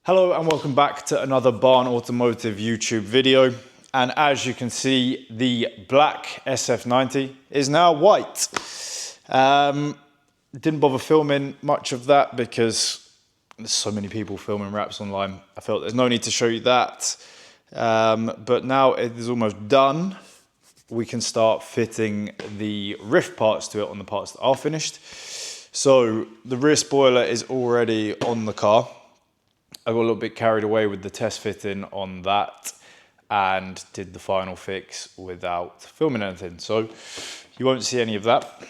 Hello and welcome back to another Barn Automotive YouTube video. And as you can see, the black SF90 is now white. Didn't bother filming much of that because there's so many people filming wraps online. I felt there's no need to show you that. But now it is almost done. We can start fitting the Ryft parts to it on the parts that are finished. So the rear spoiler is already on the car. I got a little bit carried away with the test fitting on that and did the final fix without filming anything. So you won't see any of that.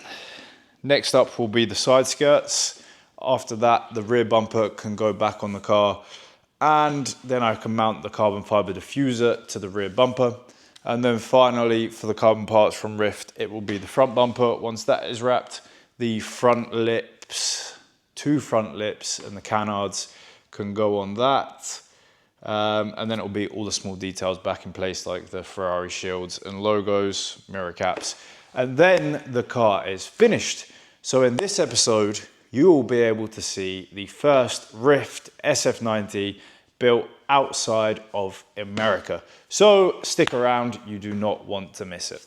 Next up will be the side skirts. After that, the rear bumper can go back on the car, and then I can mount the carbon fiber diffuser to the rear bumper. And then finally, for the carbon parts from Ryft, it will be the front bumper. Once that is wrapped, the front lips, two front lips and the canards can go on that. And then it will be all the small details back in place, like the Ferrari shields and logos, mirror caps. And then the car is finished. So in this episode, you will be able to see the first Ryft SF90 built outside of America. So stick around, you do not want to miss it.